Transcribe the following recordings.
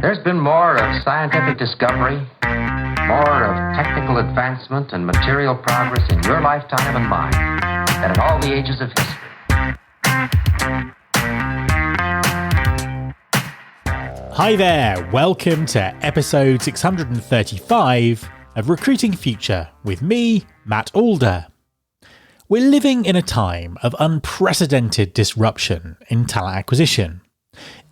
There's been more of scientific discovery, more of technical advancement and material progress in your lifetime and mine than in all the ages of history. Hi there, welcome to episode 635 of Recruiting Future with me, Matt Alder. We're living in a time of unprecedented disruption in talent acquisition.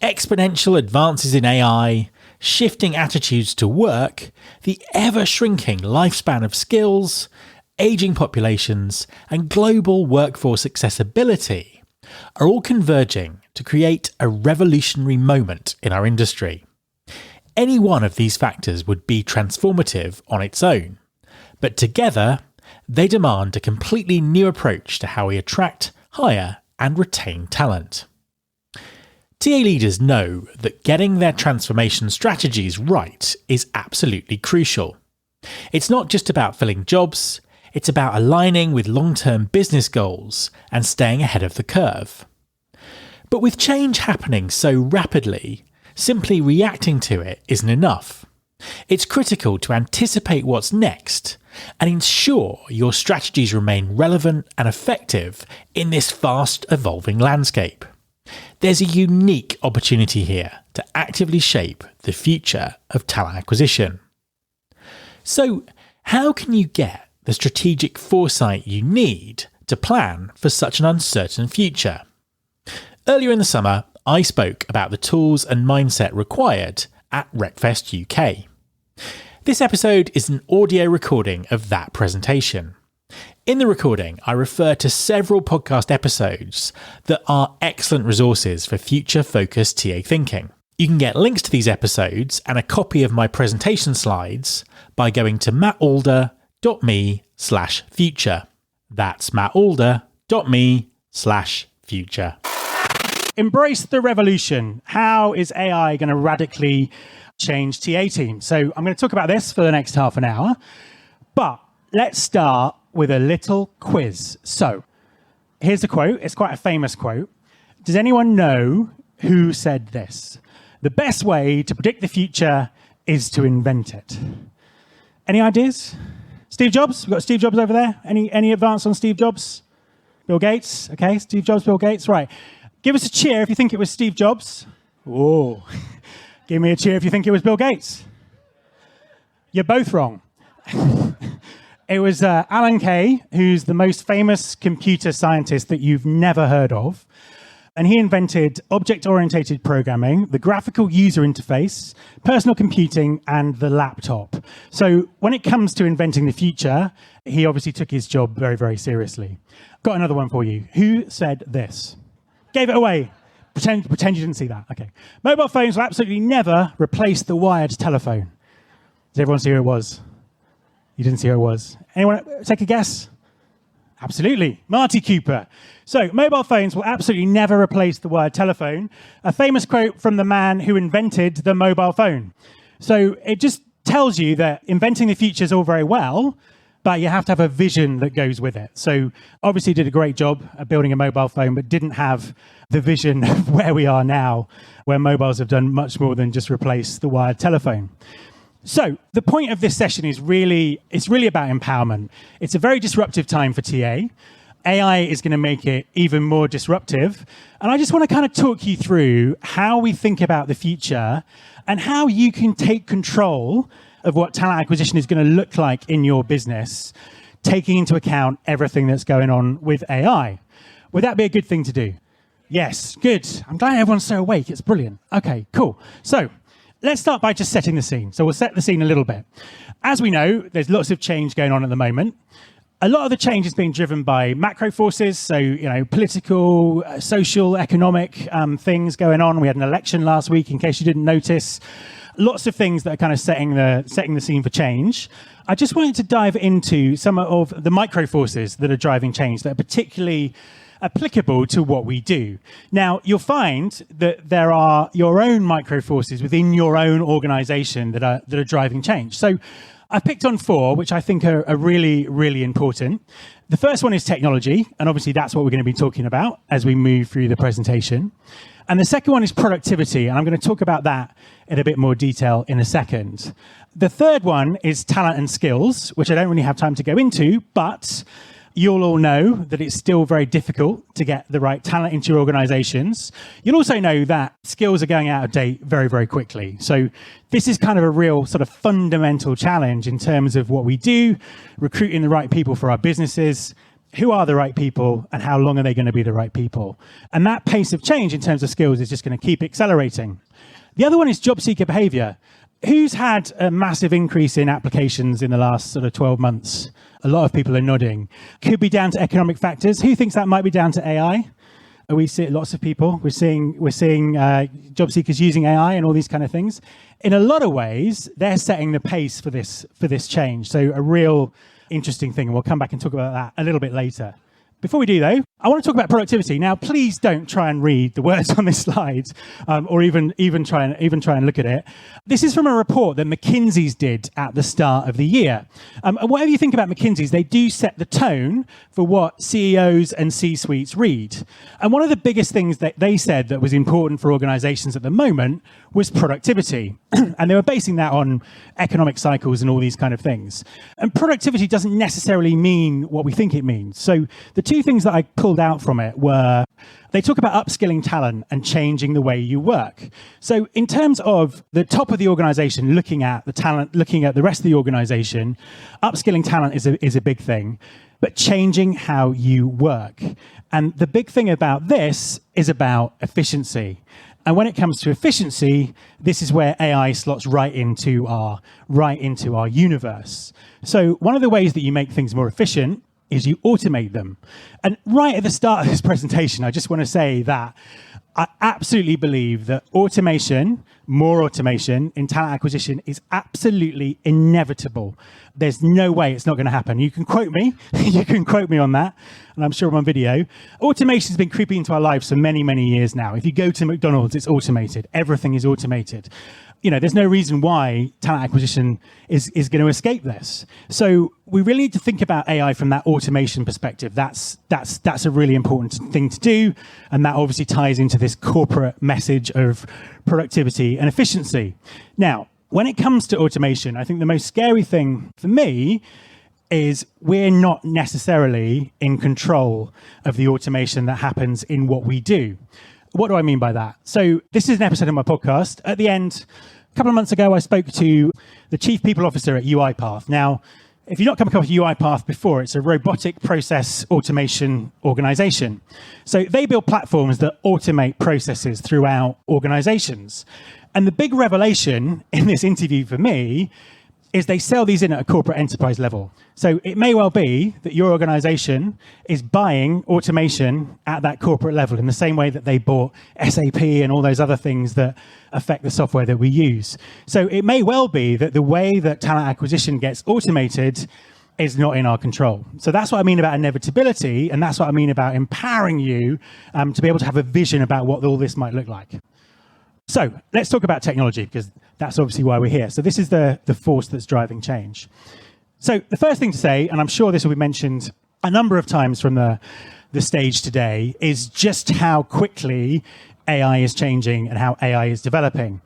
Exponential advances in AI, shifting attitudes to work, the ever-shrinking lifespan of skills, ageing populations, and global workforce accessibility are all converging to create a revolutionary moment in our industry. Any one of these factors would be transformative on its own, but together they demand a completely new approach to how we attract, hire, and retain talent. TA leaders know that getting their transformation strategies right is absolutely crucial. It's not just about filling jobs, it's about aligning with long-term business goals and staying ahead of the curve. But with change happening so rapidly, simply reacting to it isn't enough. It's critical to anticipate what's next and ensure your strategies remain relevant and effective in this fast evolving landscape. There's a unique opportunity here to actively shape the future of talent acquisition. So, how can you get the strategic foresight you need to plan for such an uncertain future? Earlier in the summer, I spoke about the tools and mindset required at RecFest UK. This episode is an audio recording of that presentation. In the recording, I refer to several podcast episodes that are excellent resources for future-focused TA thinking. You can get links to these episodes and a copy of my presentation slides by going to mattalder.me/future. That's mattalder.me/future. Embrace the revolution. How is AI going to radically change TA teams? So I'm going to talk about this for the next half an hour, but let's start with a little quiz. So here's the quote. It's quite a famous quote. Does anyone know who said this? The best way to predict the future is to invent it. Any ideas? Steve Jobs? We've got Steve Jobs over there. Any advance on Steve Jobs? Bill Gates? Okay, Steve Jobs, Bill Gates. Right. Give us a cheer if you think it was Steve Jobs. Oh, give me a cheer if you think it was Bill Gates. You're both wrong. It was Alan Kay, who's the most famous computer scientist that you've never heard of. And he invented object-oriented programming, the graphical user interface, personal computing, and the laptop. So when it comes to inventing the future, he obviously took his job very, very seriously. Got another one for you. Who said this? Gave it away. Pretend you didn't see that. Okay. Mobile phones will absolutely never replace the wired telephone. Does everyone see who it was? You didn't see who it was. Anyone take a guess? Absolutely. Marty Cooper. So mobile phones will absolutely never replace the wired telephone. A famous quote from the man who invented the mobile phone. So it just tells you that inventing the future is all very well, but you have to have a vision that goes with it. So obviously did a great job at building a mobile phone, but didn't have the vision of where we are now, where mobiles have done much more than just replace the wired telephone. So the point of this session is really about empowerment. It's a very disruptive time for TA. AI is going to make it even more disruptive. And I just want to kind of talk you through how we think about the future and how you can take control of what talent acquisition is going to look like in your business, taking into account everything that's going on with AI. Would that be a good thing to do? Yes, good. I'm glad everyone's so awake. It's brilliant. Okay, cool. So let's start by just setting the scene. So we'll set the scene a little bit. As we know, there's lots of change going on at the moment. A lot of the change is being driven by macro forces, so political, social, economic things going on. We had an election last week, in case you didn't notice. Lots of things that are kind of setting the scene for change. I just wanted to dive into some of the micro forces that are driving change that are particularly applicable to what we do. Now, you'll find that there are your own micro forces within your own organization that are driving change. So I've picked on four, which I think are really, really important. The first one is technology, and obviously that's what we're going to be talking about as we move through the presentation. And the second one is productivity, and I'm going to talk about that in a bit more detail in a second. The third one is talent and skills, which I don't really have time to go into, but you'll all know that it's still very difficult to get the right talent into your organizations. You'll also know that skills are going out of date very, very quickly. So this is kind of a real sort of fundamental challenge in terms of what we do, recruiting the right people for our businesses. Who are the right people and how long are they going to be the right people? And that pace of change in terms of skills is just going to keep accelerating. The other one is job seeker behavior. Who's had a massive increase in applications in the last sort of 12 months? A lot of people are nodding. Could be down to economic factors. Who thinks that might be down to AI? We see lots of people. We're seeing job seekers using AI and all these kind of things. In a lot of ways, they're setting the pace for this change. So a real interesting thing, and we'll come back and talk about that a little bit later. Before we do, though, I want to talk about productivity. Now, please don't try and read the words on this slide, or even try and look at it. This is from a report that McKinsey's did at the start of the year. And whatever you think about McKinsey's, they do set the tone for what CEOs and C-suites read. And one of the biggest things that they said that was important for organizations at the moment was productivity. And they were basing that on economic cycles and all these kind of things. And productivity doesn't necessarily mean what we think it means. So the two things that I pulled out from it were, they talk about upskilling talent and changing the way you work. So in terms of the top of the organization looking at the talent, looking at the rest of the organization, upskilling talent is a big thing, but changing how you work. And the big thing about this is about efficiency. And when it comes to efficiency, this is where AI slots right into our universe. So one of the ways that you make things more efficient is you automate them. And right at the start of this presentation, I just want to say that I absolutely believe that more automation in talent acquisition is absolutely inevitable. There's no way it's not going to happen. You can quote me. You can quote me on that. And I'm sure I'm on video. Automation has been creeping into our lives for many, many years now. If you go to McDonald's, it's automated. Everything is automated. There's no reason why talent acquisition is going to escape this. So we really need to think about AI from that automation perspective. That's a really important thing to do. And that obviously ties into this corporate message of productivity and efficiency. Now, when it comes to automation, I think the most scary thing for me is we're not necessarily in control of the automation that happens in what we do. What do I mean by that? So this is an episode of my podcast. At the end, a couple of months ago, I spoke to the chief people officer at UiPath. Now, if you've not come across UiPath before, it's a robotic process automation organization. So they build platforms that automate processes throughout organizations. And the big revelation in this interview for me is they sell these in at a corporate enterprise level. So it may well be that your organization is buying automation at that corporate level in the same way that they bought SAP and all those other things that affect the software that we use. So it may well be that the way that talent acquisition gets automated is not in our control. So that's what I mean about inevitability, and that's what I mean about empowering you to be able to have a vision about what all this might look like. So let's talk about technology, because that's obviously why we're here. So this is the force that's driving change. So the first thing to say, and I'm sure this will be mentioned a number of times from the stage today, is just how quickly AI is changing and how AI is developing.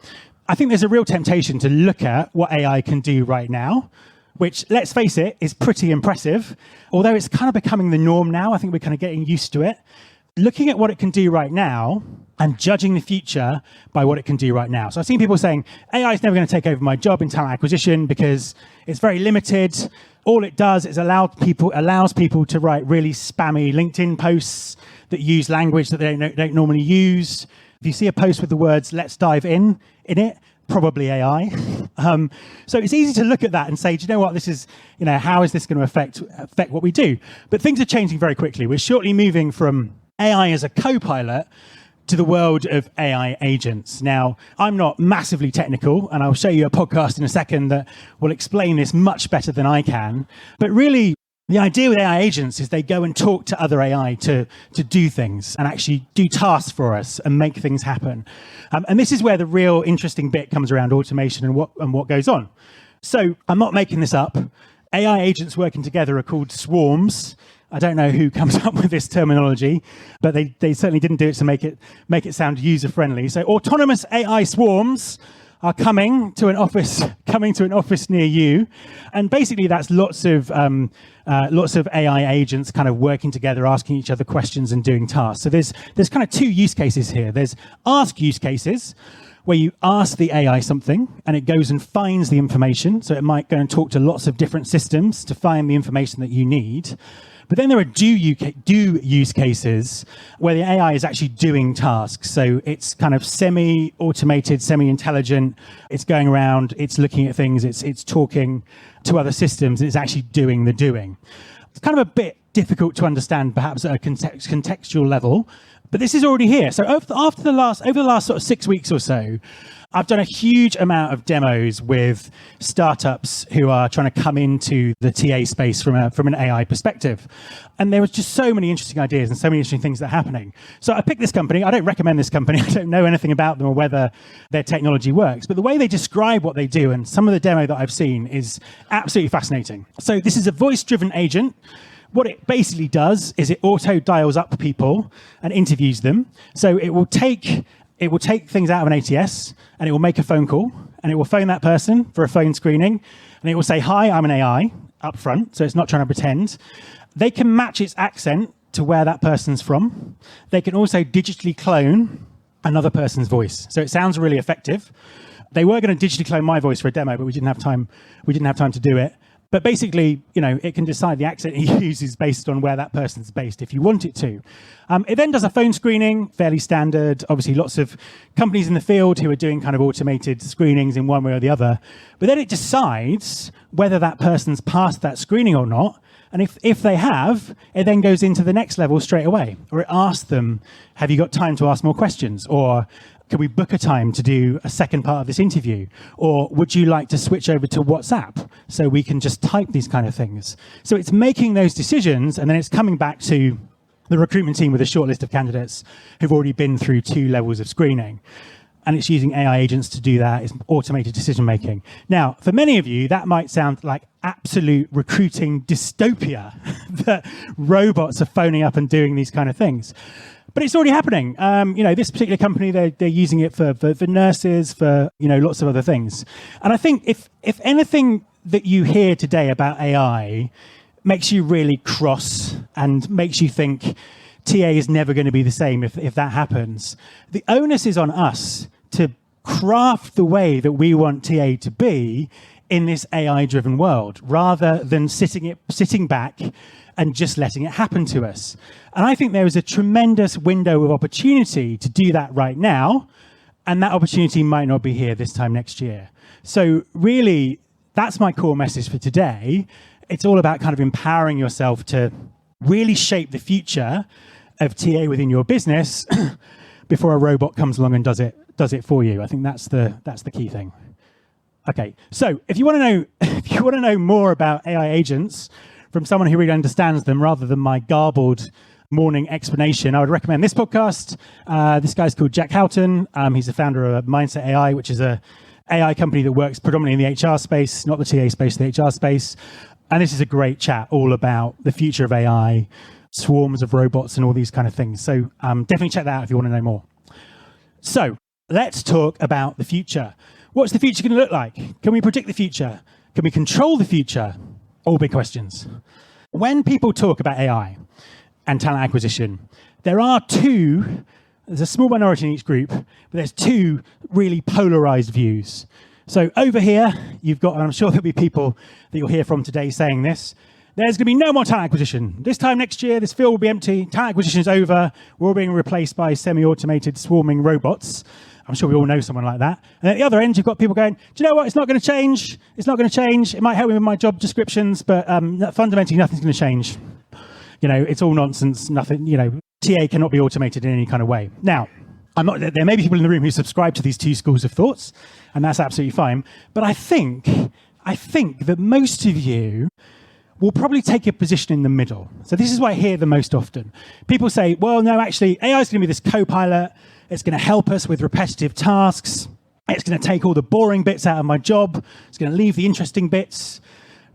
I think there's a real temptation to look at what AI can do right now, which, let's face it, is pretty impressive. Although it's kind of becoming the norm now, I think we're kind of getting used to it. Looking at what it can do right now and judging the future by what it can do right now. So I've seen people saying, AI is never going to take over my job in talent acquisition because it's very limited. All it does is allows people to write really spammy LinkedIn posts that use language that they don't normally use. If you see a post with the words, let's dive in it, probably AI. So it's easy to look at that and say, do you know what, this is, how is this going to affect what we do? But things are changing very quickly. We're shortly moving from AI as a co-pilot to the world of AI agents. Now, I'm not massively technical, and I'll show you a podcast in a second that will explain this much better than I can. But really, the idea with AI agents is they go and talk to other AI to do things and actually do tasks for us and make things happen. And this is where the real interesting bit comes around automation and what goes on. So I'm not making this up. AI agents working together are called swarms. I don't know who comes up with this terminology, but they certainly didn't do it to make it sound user-friendly. So autonomous AI swarms are coming to an office near you, and basically that's lots of AI agents kind of working together, asking each other questions and doing tasks. So there's kind of two use cases here. There's ask use cases, where you ask the AI something and it goes and finds the information. So it might go and talk to lots of different systems to find the information that you need. But then there are do use cases where the AI is actually doing tasks. So it's kind of semi-automated, semi-intelligent. It's going around, it's looking at things, it's talking to other systems, and it's actually doing the doing. It's kind of a bit difficult to understand, perhaps at a contextual level, but this is already here. So over the last sort of 6 weeks or so, I've done a huge amount of demos with startups who are trying to come into the TA space from an AI perspective. And there was just so many interesting ideas and so many interesting things that are happening. So I picked this company. I don't recommend this company. I don't know anything about them or whether their technology works. But the way they describe what they do and some of the demo that I've seen is absolutely fascinating. So this is a voice-driven agent. What it basically does is it auto-dials up people and interviews them. So it will take things out of an ATS and it will make a phone call and it will phone that person for a phone screening and it will say, "Hi, I'm an AI," up front, so it's not trying to pretend. They can match its accent to where that person's from. They can also digitally clone another person's voice. So it sounds really effective. They were going to digitally clone my voice for a demo, but we didn't have time to do it. But basically, it can decide the accent it uses based on where that person's based if you want it to. It then does a phone screening, fairly standard. Obviously, lots of companies in the field who are doing kind of automated screenings in one way or the other. But then it decides whether that person's passed that screening or not. And if they have, it then goes into the next level straight away. Or it asks them, "Have you got time to ask more questions?" Or "Can we book a time to do a second part of this interview?" Or "Would you like to switch over to WhatsApp so we can just type these kind of things?" So it's making those decisions, and then it's coming back to the recruitment team with a short list of candidates who've already been through 2 levels of screening. And it's using AI agents to do that. It's automated decision making. Now, for many of you, that might sound like absolute recruiting dystopia, that robots are phoning up and doing these kind of things. But it's already happening. This particular company, they're using it for nurses, for lots of other things. And I think if anything that you hear today about AI makes you really cross and makes you think TA is never going to be the same if that happens, the onus is on us to craft the way that we want TA to be in this AI-driven world, rather than sitting back and just letting it happen to us. And I think there is a tremendous window of opportunity to do that right now, and that opportunity might not be here this time next year. So really, that's my core message for today. It's all about kind of empowering yourself to really shape the future of TA within your business before a robot comes along and does it for you. I think that's the key thing. Okay, so if you want to know more about AI agents from someone who really understands them rather than my garbled morning explanation, I would recommend this podcast. This guy's called Jack Houghton. He's the founder of Mindset AI, which is a AI company that works predominantly in the HR space, not the TA space, the HR space. And this is a great chat all about the future of AI, swarms of robots and all these kind of things. So definitely check that out if you want to know more. So let's talk about the future. What's the future going to look like? Can we predict the future? Can we control the future? All big questions. When people talk about AI and talent acquisition, there's a small minority in each group, but there's 2 really polarized views. So over here, you've got, and I'm sure there'll be people that you'll hear from today saying this, there's going to be no more talent acquisition. This time next year, this field will be empty. Talent acquisition is over. We're all being replaced by semi-automated swarming robots. I'm sure we all know someone like that. And at the other end, you've got people going, "Do you know what? It's not going to change. It's not going to change. It might help me with my job descriptions, but fundamentally, nothing's going to change. It's all nonsense. Nothing, TA cannot be automated in any kind of way." Now, there may be people in the room who subscribe to these 2 schools of thoughts, and that's absolutely fine. But I think that most of you will probably take a position in the middle. So this is what I hear the most often. People say, "Well, no, actually, AI is going to be this co-pilot. It's going to help us with repetitive tasks. It's going to take all the boring bits out of my job. It's going to leave the interesting bits.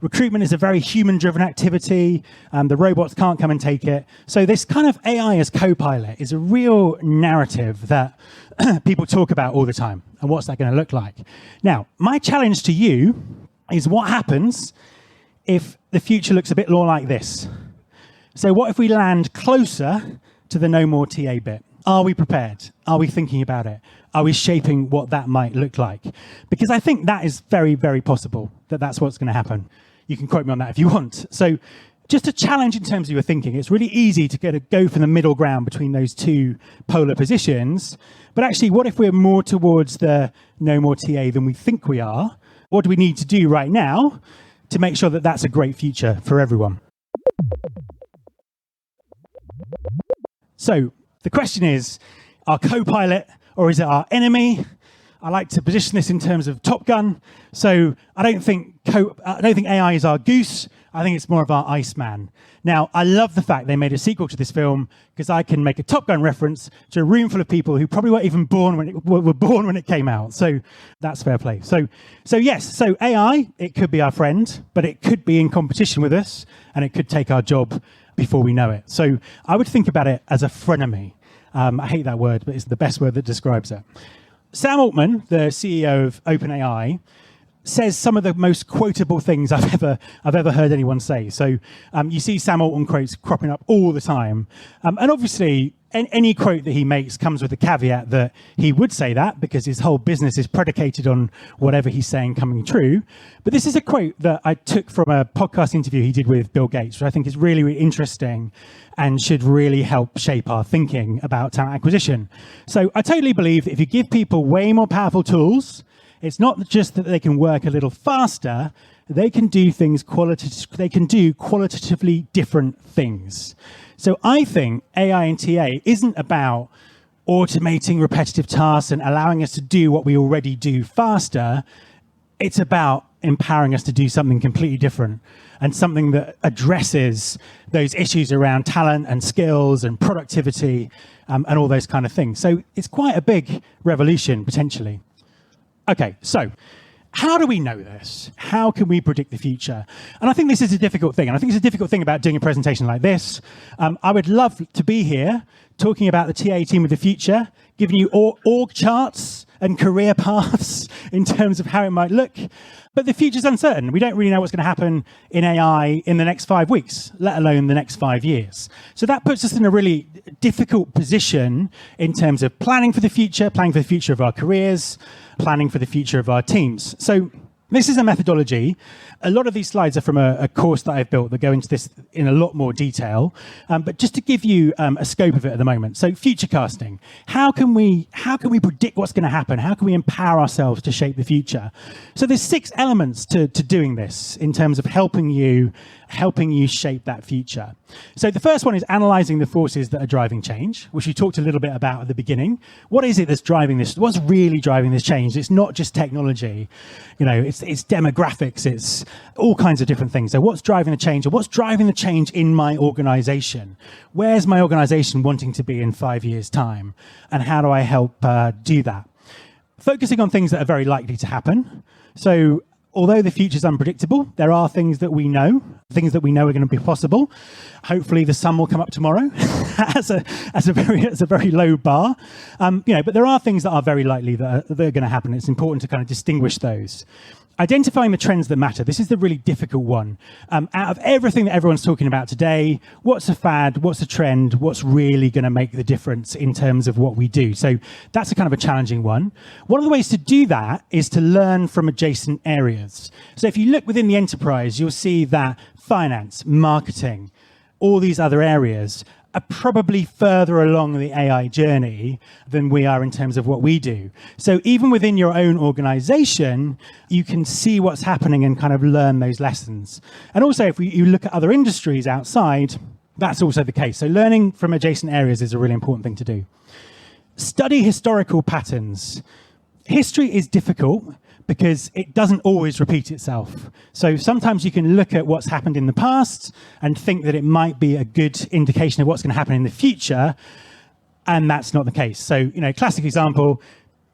Recruitment is a very human-driven activity. The robots can't come and take it. So this kind of AI as co-pilot is a real narrative that people talk about all the time. And what's that going to look like? Now, my challenge to you is what happens if the future looks a bit more like this? So what if we land closer to the no more TA bit? Are we prepared? Are we thinking about it? Are we shaping what that might look like? Because I think that is very, very possible that that's what's going to happen. You can quote me on that if you want. So just a challenge in terms of your thinking. It's really easy to go for the middle ground between those two polar positions. But actually, what if we're more towards the no more TA than we think we are? What do we need to do right now to make sure that that's a great future for everyone? So the question is, our co-pilot or is it our enemy? I like to position this in terms of Top Gun. So I don't think AI is our goose. I think it's more of our Iceman. Now, I love the fact they made a sequel to this film because I can make a Top Gun reference to a room full of people who probably weren't even were born when it came out. So that's fair play. So yes, so AI, it could be our friend, but it could be in competition with us and it could take our job before we know it. So I would think about it as a frenemy. I hate that word, but it's the best word that describes it. Sam Altman, the CEO of OpenAI, says some of the most quotable things I've ever heard anyone say. So you see Sam Altman quotes cropping up all the time. And obviously, any quote that he makes comes with the caveat that he would say that because his whole business is predicated on whatever he's saying coming true. But this is a quote that I took from a podcast interview he did with Bill Gates, which I think is really, really interesting and should really help shape our thinking about talent acquisition. So I totally believe that if you give people way more powerful tools, it's not just that they can work a little faster, they can do things qualitatively different things. So I think AI and TA isn't about automating repetitive tasks and allowing us to do what we already do faster. It's about empowering us to do something completely different and something that addresses those issues around talent and skills and productivity and all those kind of things. So it's quite a big revolution, potentially. Okay, so how do we know this? How can we predict the future? And I think this is a difficult thing. And I think it's a difficult thing about doing a presentation like this. I would love to be here talking about the TA team of the future, giving you org charts and career paths in terms of how it might look. But the future's uncertain. We don't really know what's going to happen in AI in the next 5 weeks, let alone the next 5 years. So that puts us in a really difficult position in terms of planning for the future of our careers, planning for the future of our teams. So this is a methodology. A lot of these slides are from a course that I've built that go into this in a lot more detail. But just to give you a scope of it at the moment. So future casting. How can we predict what's going to happen? How can we empower ourselves to shape the future? So there's 6 elements to doing this in terms of helping you shape that future. So the first one is analyzing the forces that are driving change, which we talked a little bit about at the beginning. What is it that's driving this? What's really driving this change? It's not just technology. It's demographics. It's all kinds of different things. So what's driving the change? Or what's driving the change in my organization? Where's my organization wanting to be in 5 years' time? And how do I help do that? Focusing on things that are very likely to happen. So although the future is unpredictable, there are things that we know are going to be possible. Hopefully, the sun will come up tomorrow as a very low bar. But there are things that are very likely that are going to happen. It's important to kind of distinguish those. Identifying the trends that matter. This is the really difficult one. Out of everything that everyone's talking about today, what's a fad, what's a trend, what's really going to make the difference in terms of what we do? So that's a kind of a challenging one. One of the ways to do that is to learn from adjacent areas. So if you look within the enterprise, you'll see that finance, marketing, all these other areas are probably further along the AI journey than we are in terms of what we do. So even within your own organization, you can see what's happening and kind of learn those lessons. And also, if you look at other industries outside, that's also the case. So learning from adjacent areas is a really important thing to do. Study historical patterns. History is difficult because it doesn't always repeat itself. So sometimes you can look at what's happened in the past and think that it might be a good indication of what's going to happen in the future, and that's not the case. So, classic example,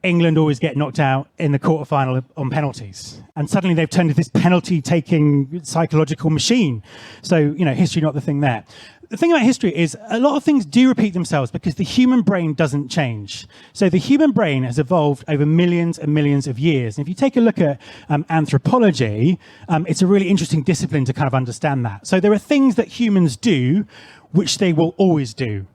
England always get knocked out in the quarterfinal on penalties. And suddenly they've turned into this penalty-taking psychological machine. So, history not the thing there. The thing about history is a lot of things do repeat themselves because the human brain doesn't change. So the human brain has evolved over millions and millions of years. And if you take a look at anthropology, it's a really interesting discipline to kind of understand that. So there are things that humans do which they will always do.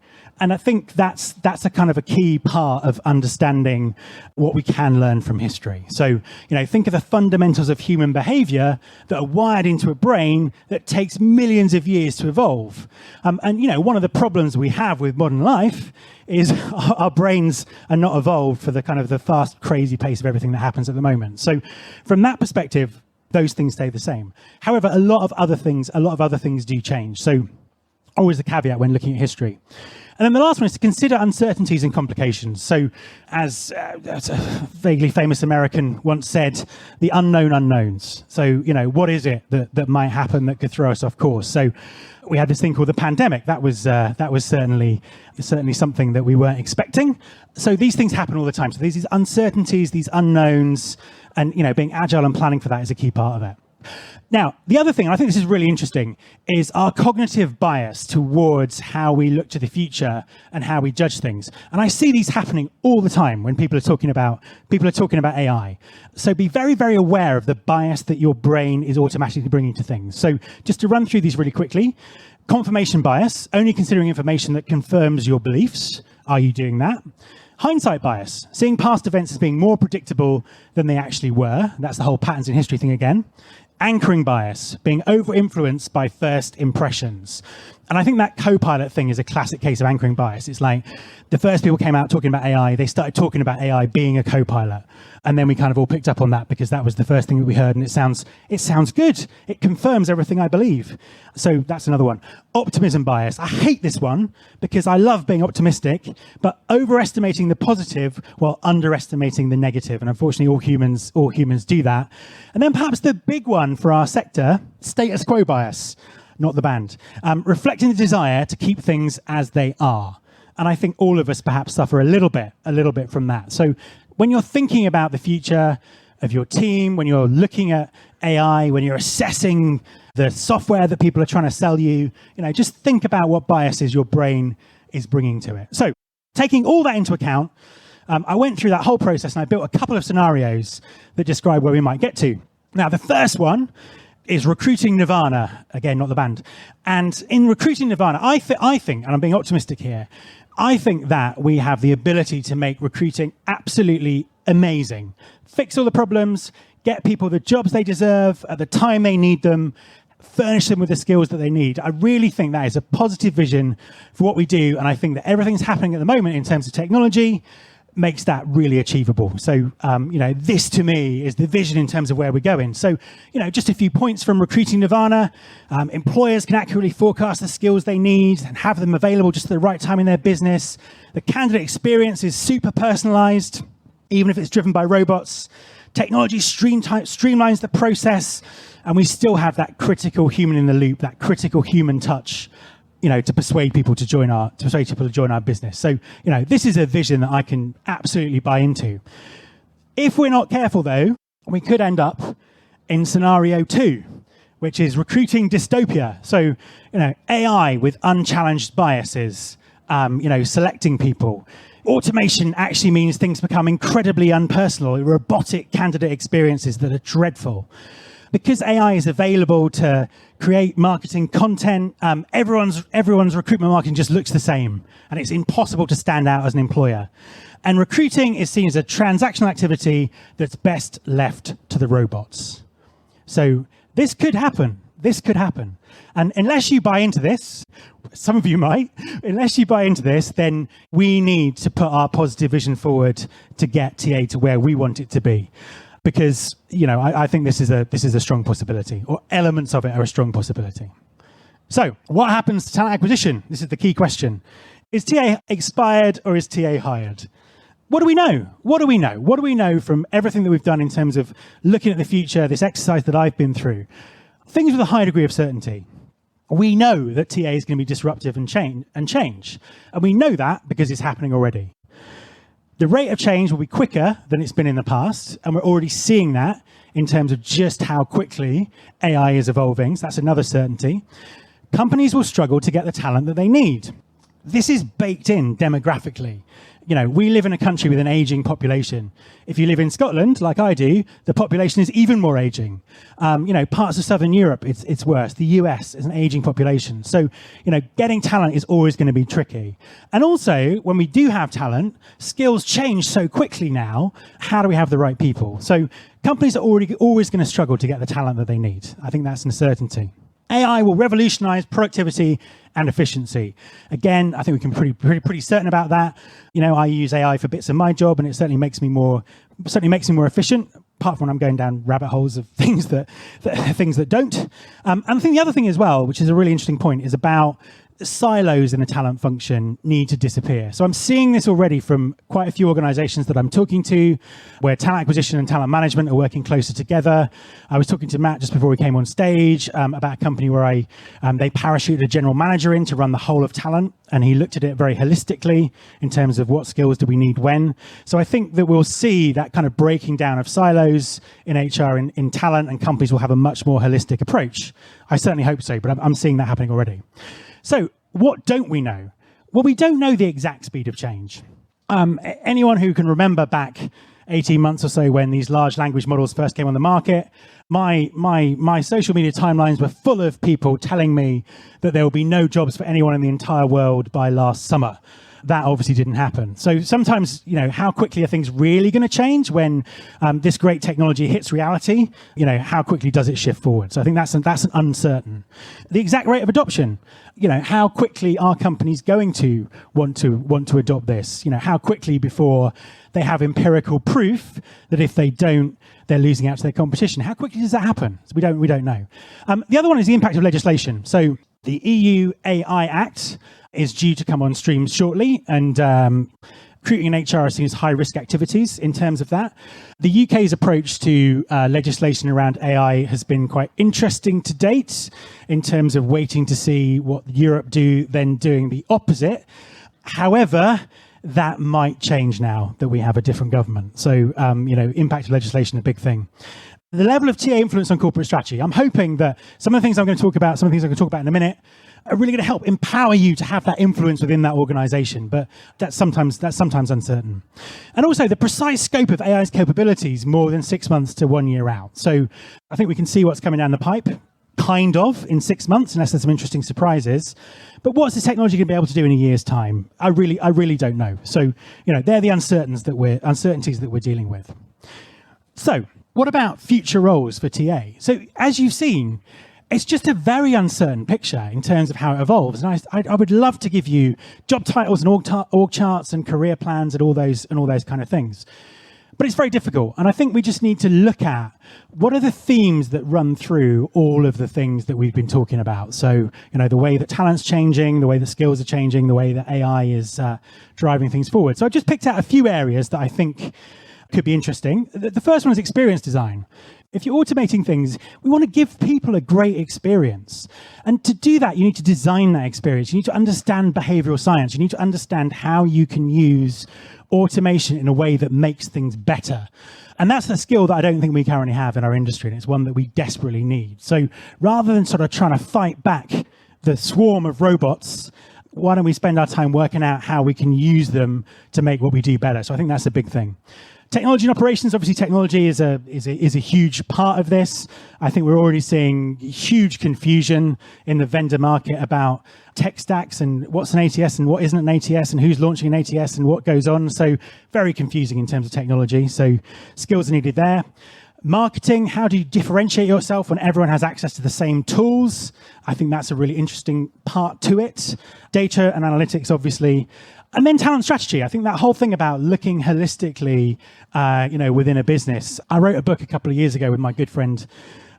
And I think that's a kind of a key part of understanding what we can learn from history. So, think of the fundamentals of human behavior that are wired into a brain that takes millions of years to evolve. And one of the problems we have with modern life is our brains are not evolved for the kind of the fast, crazy pace of everything that happens at the moment. So from that perspective, those things stay the same. However, a lot of other things do change. So always the caveat when looking at history. And then the last one is to consider uncertainties and complications. So as a vaguely famous American once said, the unknown unknowns. So, what is it that might happen that could throw us off course? So we had this thing called the pandemic. That was certainly something that we weren't expecting. So these things happen all the time. So these uncertainties, these unknowns, and, being agile and planning for that is a key part of it. Now, the other thing, and I think this is really interesting, is our cognitive bias towards how we look to the future and how we judge things. And I see these happening all the time when people are talking about AI. So be very, very aware of the bias that your brain is automatically bringing to things. So just to run through these really quickly, confirmation bias, only considering information that confirms your beliefs. Are you doing that? Hindsight bias, seeing past events as being more predictable than they actually were. That's the whole patterns in history thing again. Anchoring bias, being over-influenced by first impressions. And I think that Copilot thing is a classic case of anchoring bias. It's like the first people came out talking about AI, they started talking about AI being a Copilot. And then we kind of all picked up on that because that was the first thing that we heard. And it sounds good. It confirms everything I believe. So that's another one. Optimism bias. I hate this one because I love being optimistic, but overestimating the positive while underestimating the negative. And unfortunately, all humans do that. And then perhaps the big one for our sector, status quo bias, not the band, reflecting the desire to keep things as they are. And I think all of us perhaps suffer a little bit from that. So when you're thinking about the future of your team, when you're looking at AI, when you're assessing the software that people are trying to sell you, just think about what biases your brain is bringing to it. So taking all that into account, I went through that whole process and I built a couple of scenarios that describe where we might get to. Now, the first one is recruiting nirvana. Again, not the band. And in recruiting nirvana, I think, and I'm being optimistic here, I think that we have the ability to make recruiting absolutely amazing. Fix all the problems, get people the jobs they deserve at the time they need them, furnish them with the skills that they need. I really think that is a positive vision for what we do. And I think that everything's happening at the moment in terms of technology makes that really achievable. So, this to me is the vision in terms of where we're going. So, just a few points from recruiting nirvana. Employers can accurately forecast the skills they need and have them available just at the right time in their business. The candidate experience is super personalized, even if it's driven by robots. Technology streamlines the process, and we still have that critical human in the loop, that critical human touch, to persuade people to join our business. So, this is a vision that I can absolutely buy into. If we're not careful, though, we could end up in scenario 2, which is recruiting dystopia. So, AI with unchallenged biases, selecting people. Automation actually means things become incredibly unpersonal, robotic candidate experiences that are dreadful. Because AI is available to create marketing content, everyone's recruitment marketing just looks the same, and it's impossible to stand out as an employer. And recruiting is seen as a transactional activity that's best left to the robots. So this could happen. And unless you buy into this, some of you might, unless you buy into this, then we need to put our positive vision forward to get TA to where we want it to be. Because, I think this is a strong possibility, or elements of it are a strong possibility. So what happens to talent acquisition? This is the key question. Is TA expired or is TA hired? What do we know? What do we know from everything that we've done in terms of looking at the future, this exercise that I've been through? Things with a high degree of certainty. We know that TA is going to be disruptive and change. And we know that because it's happening already. The rate of change will be quicker than it's been in the past, and we're already seeing that in terms of just how quickly AI is evolving. So that's another certainty. Companies will struggle to get the talent that they need. This is baked in demographically. We live in a country with an aging population. If you live in Scotland, like I do, the population is even more aging. Parts of Southern Europe, it's worse. The US is an aging population. So, getting talent is always going to be tricky. And also, when we do have talent, skills change so quickly now. How do we have the right people? So companies are always going to struggle to get the talent that they need. I think that's a certainty. AI will revolutionize productivity and efficiency. Again, I think we can be pretty certain about that. I use AI for bits of my job, and it certainly makes me more efficient. Apart from when I'm going down rabbit holes of things that don't. And I think the other thing as well, which is a really interesting point, is about silos in the talent function need to disappear. So I'm seeing this already from quite a few organizations that I'm talking to, where talent acquisition and talent management are working closer together. I was talking to Matt just before we came on stage about a company where they parachuted a general manager in to run the whole of talent, and he looked at it very holistically in terms of what skills do we need when. So I think that we'll see that kind of breaking down of silos in HR in talent, and companies will have a much more holistic approach. I certainly hope so, but I'm seeing that happening already. So what don't we know? Well, we don't know the exact speed of change. Anyone who can remember back 18 months or so when these large language models first came on the market, my social media timelines were full of people telling me that there will be no jobs for anyone in the entire world by last summer. That obviously didn't happen. So sometimes, how quickly are things really going to change when this great technology hits reality? How quickly does it shift forward? So I think that's an uncertain. The exact rate of adoption, how quickly are companies going to want to adopt this? How quickly before they have empirical proof that if they don't, they're losing out to their competition? How quickly does that happen? So we don't know. The other one is the impact of legislation. So the EU AI Act is due to come on stream shortly, and recruiting in HR is seen as high-risk activities in terms of that. The UK's approach to legislation around AI has been quite interesting to date in terms of waiting to see what Europe do, then doing the opposite. However, that might change now that we have a different government. So, impact of legislation, a big thing. The level of TA influence on corporate strategy. I'm hoping that some of the things I'm going to talk about in a minute, are really going to help empower you to have that influence within that organization, but that's sometimes uncertain. And also the precise scope of AI's capabilities more than 6 months to 1 year out. So I think we can see what's coming down the pipe, kind of, in 6 months, unless there's some interesting surprises. But what's this technology going to be able to do in a year's time? I really don't know. So, they're the uncertainties that we're dealing with. So what about future roles for TA? So as you've seen, it's just a very uncertain picture in terms of how it evolves. And I would love to give you job titles and org charts and career plans and all those kind of things. But it's very difficult. And I think we just need to look at what are the themes that run through all of the things that we've been talking about. So, the way that talent's changing, the way that skills are changing, the way that AI is driving things forward. So I've just picked out a few areas that I think could be interesting. The first one is experience design. If you're automating things, we want to give people a great experience. And to do that, you need to design that experience. You need to understand behavioral science. You need to understand how you can use automation in a way that makes things better. And that's a skill that I don't think we currently have in our industry, and it's one that we desperately need. So rather than sort of trying to fight back the swarm of robots, why don't we spend our time working out how we can use them to make what we do better? So I think that's a big thing. Technology and operations, obviously technology is a huge part of this. I think we're already seeing huge confusion in the vendor market about tech stacks and what's an ATS and what isn't an ATS and who's launching an ATS and what goes on. So very confusing in terms of technology. So skills are needed there. Marketing, how do you differentiate yourself when everyone has access to the same tools? I think that's a really interesting part to it. Data and analytics, obviously. And then talent strategy. I think that whole thing about looking holistically, within a business. I wrote a book a couple of years ago with my good friend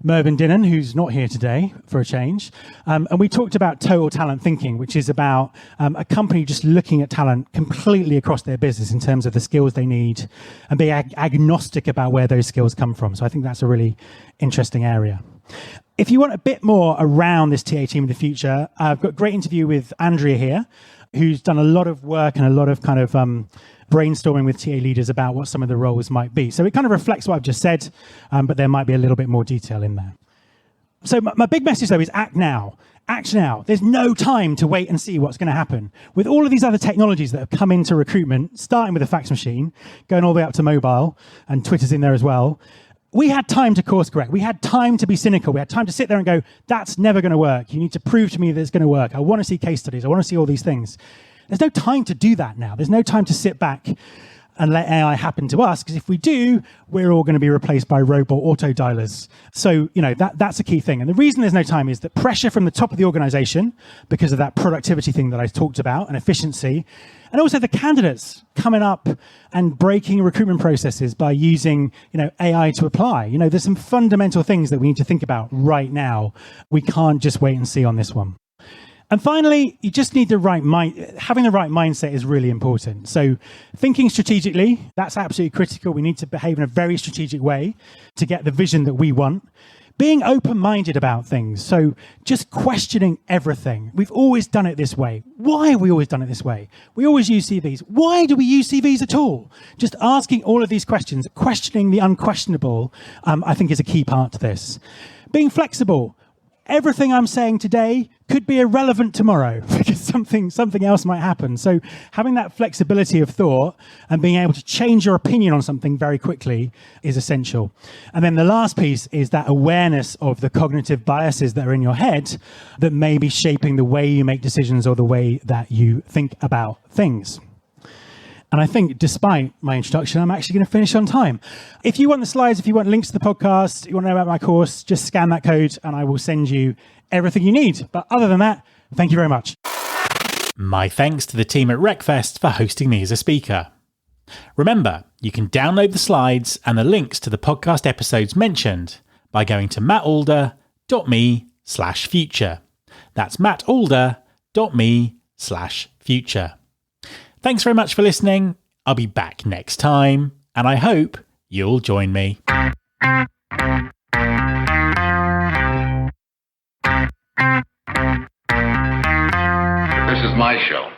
Mervyn Dinnan, who's not here today for a change. And we talked about total talent thinking, which is about a company just looking at talent completely across their business in terms of the skills they need and being agnostic about where those skills come from. So I think that's a really interesting area. If you want a bit more around this TA team in the future, I've got a great interview with Andrea here, who's done a lot of work and a lot of kind of brainstorming with TA leaders about what some of the roles might be. So it kind of reflects what I've just said, but there might be a little bit more detail in there. So my big message, though, is act now. Act now. There's no time to wait and see what's going to happen. With all of these other technologies that have come into recruitment, starting with the fax machine, going all the way up to mobile, and Twitter's in there as well, we had time to course correct. We had time to be cynical. We had time to sit there and go, that's never going to work. You need to prove to me that it's going to work. I want to see case studies. I want to see all these things. There's no time to do that now. There's no time to sit back and let AI happen to us, because if we do, we're all going to be replaced by robot auto dialers. So, that's a key thing. And the reason there's no time is that pressure from the top of the organization, because of that productivity thing that I talked about, and efficiency, and also the candidates coming up and breaking recruitment processes by using, AI to apply. There's some fundamental things that we need to think about right now. We can't just wait and see on this one. And finally, you just need the right mind. Having the right mindset is really important. So thinking strategically, that's absolutely critical. We need to behave in a very strategic way to get the vision that we want. Being open-minded about things. So just questioning everything. We've always done it this way. Why have we always done it this way? We always use CVs. Why do we use CVs at all? Just asking all of these questions, questioning the unquestionable, I think is a key part to this. Being flexible. Everything I'm saying today could be irrelevant tomorrow because something else might happen. So having that flexibility of thought and being able to change your opinion on something very quickly is essential. And then the last piece is that awareness of the cognitive biases that are in your head that may be shaping the way you make decisions or the way that you think about things. And I think despite my introduction, I'm actually going to finish on time. If you want the slides, if you want links to the podcast, you want to know about my course, just scan that code and I will send you everything you need. But other than that, thank you very much. My thanks to the team at Wreckfest for hosting me as a speaker. Remember, you can download the slides and the links to the podcast episodes mentioned by going to mattalder.me/future. That's mattalder.me/future. Thanks very much for listening. I'll be back next time, and I hope you'll join me. This is my show.